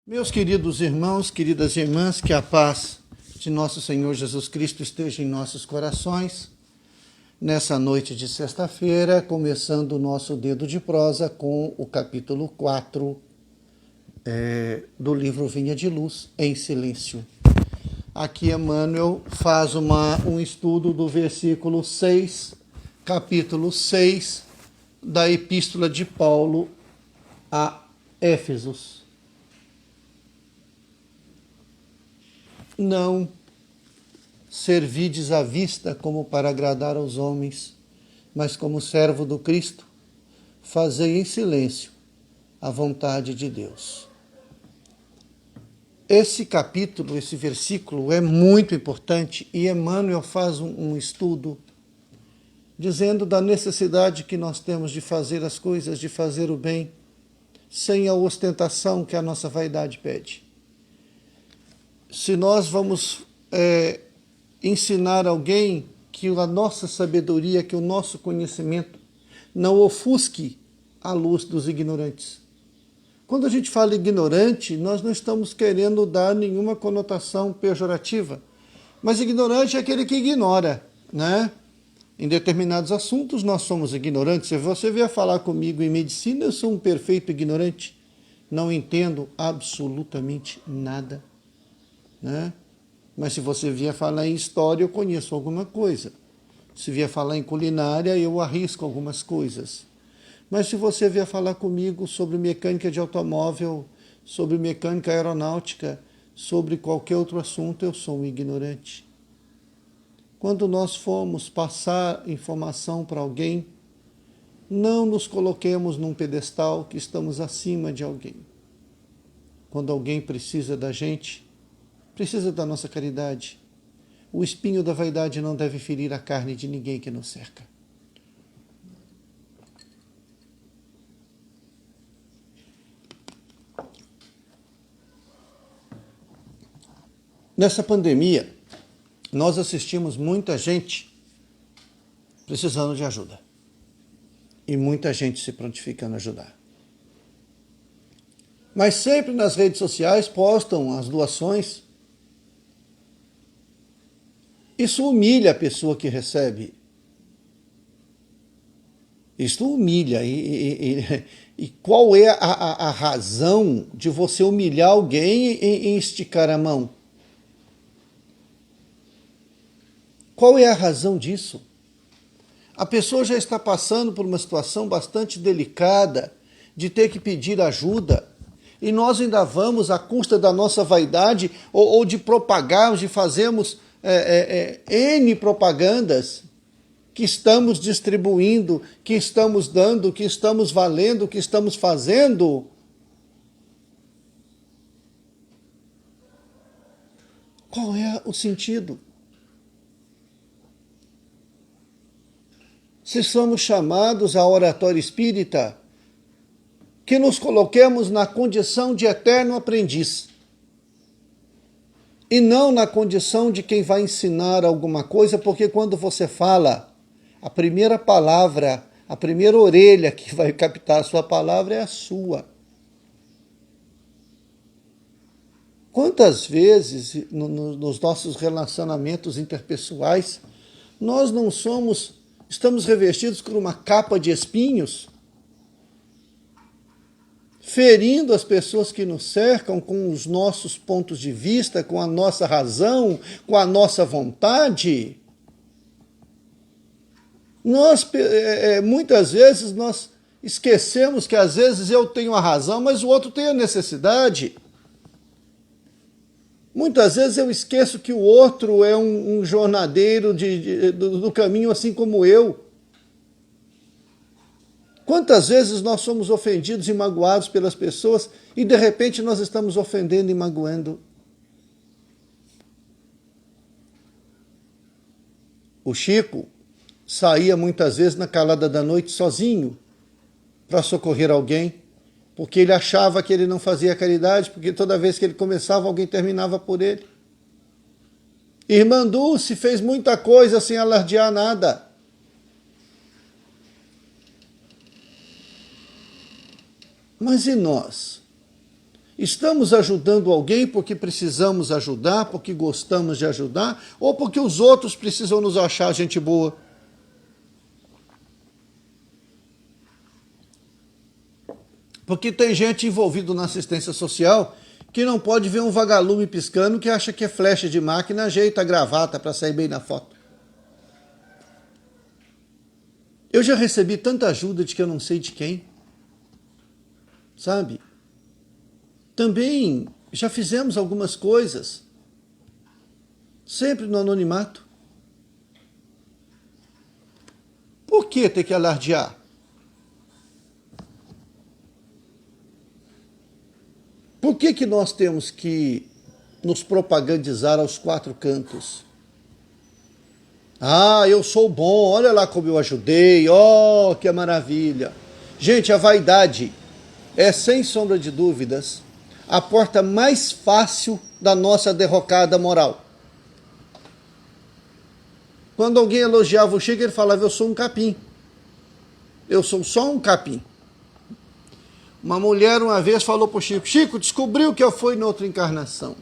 Meus queridos irmãos, queridas irmãs, que a paz de nosso Senhor Jesus Cristo esteja em nossos corações. Nessa noite de sexta-feira, começando o nosso dedo de prosa com o capítulo 4 do livro Vinha de Luz, em Silêncio. Aqui Emmanuel faz um estudo do versículo 6, capítulo 6, da Epístola de Paulo a Éfesos. Não servides à vista como para agradar aos homens, mas como servo do Cristo, fazei em silêncio a vontade de Deus. Esse capítulo, esse versículo é muito importante e Emmanuel faz um estudo dizendo da necessidade que nós temos de fazer as coisas, de fazer o bem, sem a ostentação que a nossa vaidade pede. Se nós vamos ensinar alguém, que a nossa sabedoria, que o nosso conhecimento não ofusque a luz dos ignorantes. Quando a gente fala ignorante, nós não estamos querendo dar nenhuma conotação pejorativa, mas ignorante é aquele que ignora, né? Em determinados assuntos nós somos ignorantes. Se você vier falar comigo em medicina, eu sou um perfeito ignorante, não entendo absolutamente nada. Né? Mas se você vier falar em história, eu conheço alguma coisa. Se vier falar em culinária, eu arrisco algumas coisas. Mas se você vier falar comigo sobre mecânica de automóvel, sobre mecânica aeronáutica, sobre qualquer outro assunto, eu sou um ignorante. Quando nós formos passar informação para alguém, não nos coloquemos num pedestal que estamos acima de alguém. Quando alguém precisa da gente, precisa da nossa caridade, o espinho da vaidade não deve ferir a carne de ninguém que nos cerca. Nessa pandemia, nós assistimos muita gente precisando de ajuda. E muita gente se prontificando a ajudar. Mas sempre nas redes sociais postam as doações. Isso humilha a pessoa que recebe. Isso humilha. E qual é a razão de você humilhar alguém em esticar a mão? Qual é a razão disso? A pessoa já está passando por uma situação bastante delicada de ter que pedir ajuda e nós ainda vamos, à custa da nossa vaidade ou de propagarmos, de fazermos N propagandas que estamos distribuindo, que estamos dando, que estamos valendo, que estamos fazendo. Qual é o sentido? Se somos chamados à oratória espírita, que nos coloquemos na condição de eterno aprendiz e não na condição de quem vai ensinar alguma coisa, porque quando você fala, a primeira palavra, a primeira orelha que vai captar a sua palavra é a sua. Quantas vezes nos nossos relacionamentos interpessoais nós estamos revestidos por uma capa de espinhos, ferindo as pessoas que nos cercam com os nossos pontos de vista, com a nossa razão, com a nossa vontade. Muitas vezes nós esquecemos que às vezes eu tenho a razão, mas o outro tem a necessidade. Muitas vezes eu esqueço que o outro é um jornadeiro do caminho assim como eu. Quantas vezes nós somos ofendidos e magoados pelas pessoas e de repente nós estamos ofendendo e magoando? O Chico saía muitas vezes na calada da noite sozinho para socorrer alguém, porque ele achava que ele não fazia caridade, porque toda vez que ele começava, alguém terminava por ele. Irmã Dulce fez muita coisa sem alardear nada. Mas e nós? Estamos ajudando alguém porque precisamos ajudar, porque gostamos de ajudar, ou porque os outros precisam nos achar gente boa? Porque tem gente envolvida na assistência social que não pode ver um vagalume piscando que acha que é flecha de máquina, ajeita a gravata para sair bem na foto. Eu já recebi tanta ajuda de que eu não sei de quem. Sabe? Também já fizemos algumas coisas, sempre no anonimato. Por que ter que alardear? Por que nós temos que nos propagandizar aos quatro cantos? Ah, eu sou bom, olha lá como eu ajudei, oh, que maravilha. Gente, a vaidade é, sem sombra de dúvidas, a porta mais fácil da nossa derrocada moral. Quando alguém elogiava o Chico, ele falava, eu sou um capim. Eu sou só um capim. Uma mulher uma vez falou para o Chico, Chico, descobriu que eu fui em outra encarnação.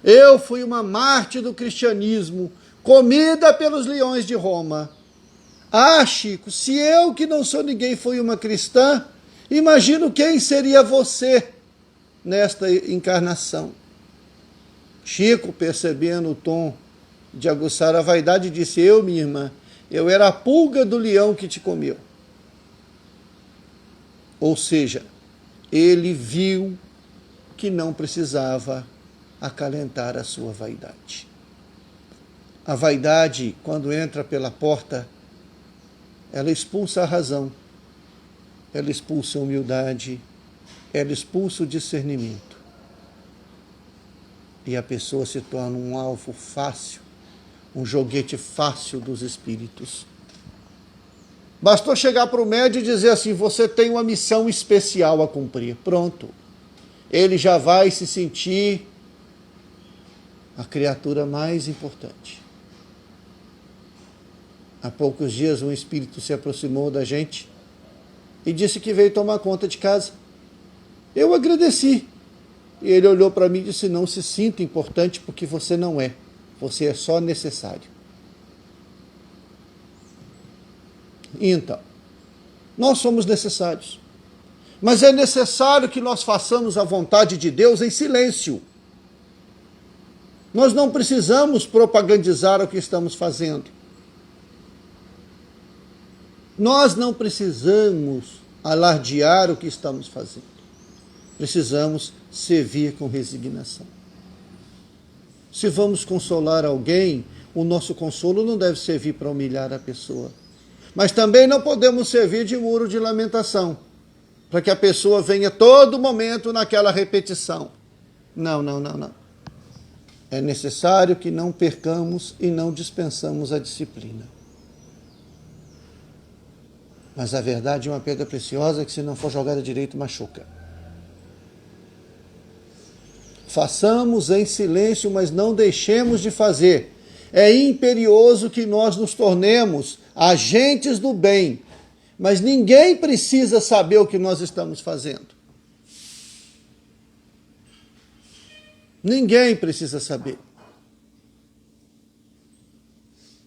Eu fui uma Marte do cristianismo, comida pelos leões de Roma. Ah, Chico, se eu que não sou ninguém fui uma cristã, imagino quem seria você nesta encarnação. Chico, percebendo o tom de aguçar a vaidade, disse, eu, minha irmã, eu era a pulga do leão que te comeu. Ou seja, ele viu que não precisava acalentar a sua vaidade. A vaidade, quando entra pela porta, ela expulsa a razão, ela expulsa a humildade, ela expulsa o discernimento. E a pessoa se torna um alvo fácil, um joguete fácil dos espíritos. Bastou chegar para o médium e dizer assim, você tem uma missão especial a cumprir. Pronto. Ele já vai se sentir a criatura mais importante. Há poucos dias um espírito se aproximou da gente e disse que veio tomar conta de casa. Eu agradeci. E ele olhou para mim e disse, não se sinta importante porque você não é. Você é só necessário. Então, nós somos necessários. Mas é necessário que nós façamos a vontade de Deus em silêncio. Nós não precisamos propagandizar o que estamos fazendo. Nós não precisamos alardear o que estamos fazendo. Precisamos servir com resignação. Se vamos consolar alguém, o nosso consolo não deve servir para humilhar a pessoa. Mas também não podemos servir de muro de lamentação, para que a pessoa venha todo momento naquela repetição. Não. É necessário que não percamos e não dispensamos a disciplina. Mas a verdade é uma pedra preciosa que, se não for jogada direito, machuca. Façamos em silêncio, mas não deixemos de fazer. É imperioso que nós nos tornemos agentes do bem, mas ninguém precisa saber o que nós estamos fazendo. Ninguém precisa saber.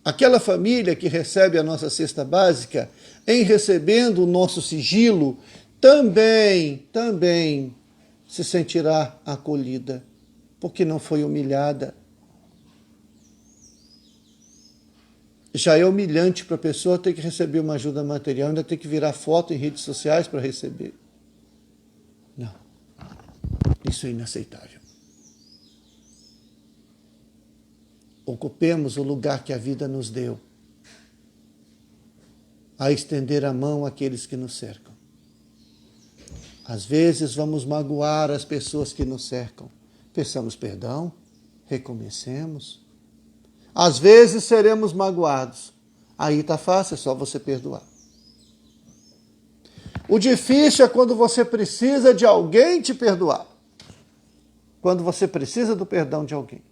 Aquela família que recebe a nossa cesta básica, em recebendo o nosso sigilo, também se sentirá acolhida, porque não foi humilhada. Já é humilhante para a pessoa ter que receber uma ajuda material, ainda ter que virar foto em redes sociais para receber. Não, isso é inaceitável. Ocupemos o lugar que a vida nos deu, a estender a mão àqueles que nos cercam. Às vezes vamos magoar as pessoas que nos cercam. Peçamos perdão, recomecemos. Às vezes seremos magoados. Aí está fácil, é só você perdoar. O difícil é quando você precisa de alguém te perdoar. Quando você precisa do perdão de alguém.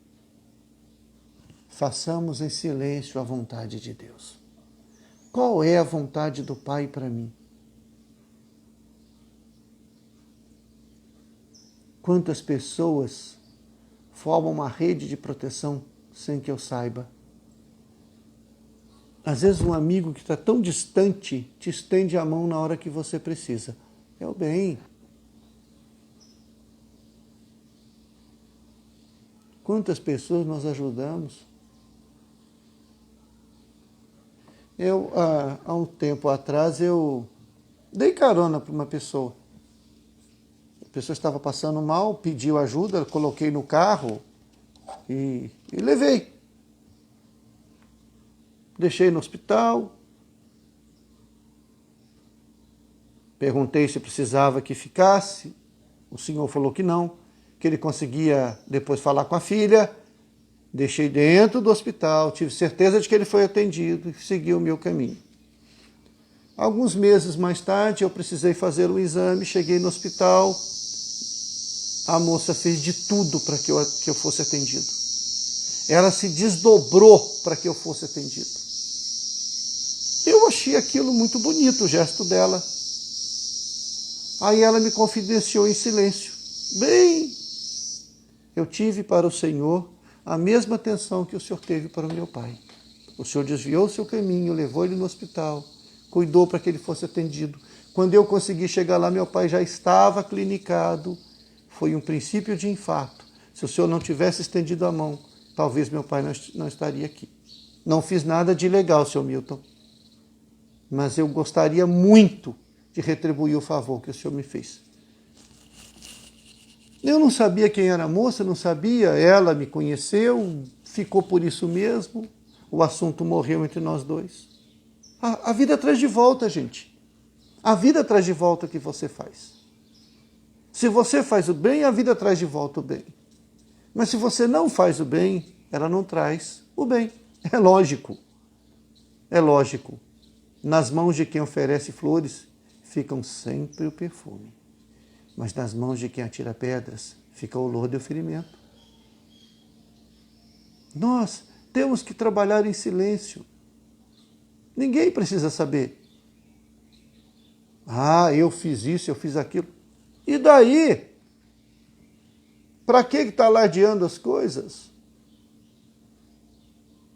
Façamos em silêncio a vontade de Deus. Qual é a vontade do Pai para mim? Quantas pessoas formam uma rede de proteção sem que eu saiba? Às vezes um amigo que está tão distante te estende a mão na hora que você precisa. É o bem. Quantas pessoas nós ajudamos? Há um tempo atrás, eu dei carona para uma pessoa. A pessoa estava passando mal, pediu ajuda, coloquei no carro e levei. Deixei no hospital. Perguntei se precisava que ficasse. O senhor falou que não, que ele conseguia depois falar com a filha. Deixei dentro do hospital, tive certeza de que ele foi atendido e segui o meu caminho. Alguns meses mais tarde, eu precisei fazer um exame, cheguei no hospital, a moça fez de tudo para que eu fosse atendido. Ela se desdobrou para que eu fosse atendido. Eu achei aquilo muito bonito, o gesto dela. Aí ela me confidenciou em silêncio. Bem, eu tive para o Senhor a mesma atenção que o Senhor teve para o meu pai. O Senhor desviou o seu caminho, levou ele no hospital, cuidou para que ele fosse atendido. Quando eu consegui chegar lá, meu pai já estava clinicado. Foi um princípio de infarto. Se o Senhor não tivesse estendido a mão, talvez meu pai não estaria aqui. Não fiz nada de ilegal, Sr. Milton. Mas eu gostaria muito de retribuir o favor que o Senhor me fez. Eu não sabia quem era a moça, não sabia, ela me conheceu, ficou por isso mesmo, o assunto morreu entre nós dois. A vida traz de volta, gente. A vida traz de volta o que você faz. Se você faz o bem, a vida traz de volta o bem. Mas se você não faz o bem, ela não traz o bem. É lógico. É lógico. Nas mãos de quem oferece flores, ficam sempre o perfume. Mas nas mãos de quem atira pedras, fica o olor do ferimento. Nós temos que trabalhar em silêncio. Ninguém precisa saber. Ah, eu fiz isso, eu fiz aquilo. E daí? Para que está alardeando as coisas?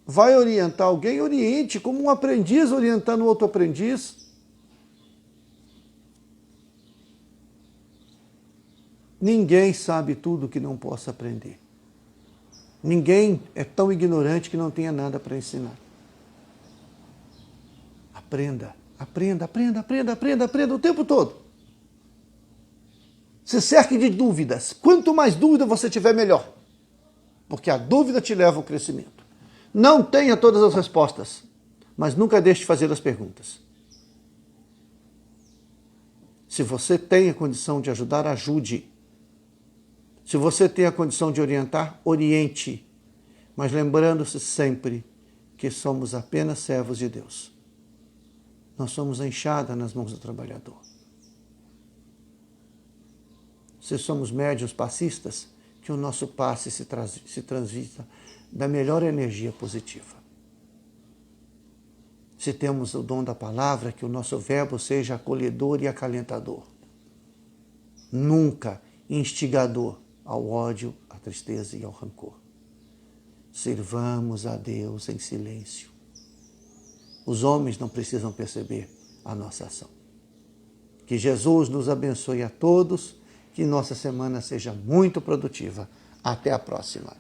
Vai orientar alguém? Oriente, como um aprendiz orientando outro aprendiz. Ninguém sabe tudo que não possa aprender. Ninguém é tão ignorante que não tenha nada para ensinar. Aprenda, aprenda, aprenda, aprenda, aprenda, aprenda o tempo todo. Se cerque de dúvidas. Quanto mais dúvida você tiver, melhor. Porque a dúvida te leva ao crescimento. Não tenha todas as respostas, mas nunca deixe de fazer as perguntas. Se você tem a condição de ajudar, ajude. Se você tem a condição de orientar, oriente. Mas lembrando-se sempre que somos apenas servos de Deus. Nós somos a enxada nas mãos do trabalhador. Se somos médiuns passistas, que o nosso passe se transita da melhor energia positiva. Se temos o dom da palavra, que o nosso verbo seja acolhedor e acalentador. Nunca instigador ao ódio, à tristeza e ao rancor. Sirvamos a Deus em silêncio. Os homens não precisam perceber a nossa ação. Que Jesus nos abençoe a todos, que nossa semana seja muito produtiva. Até a próxima.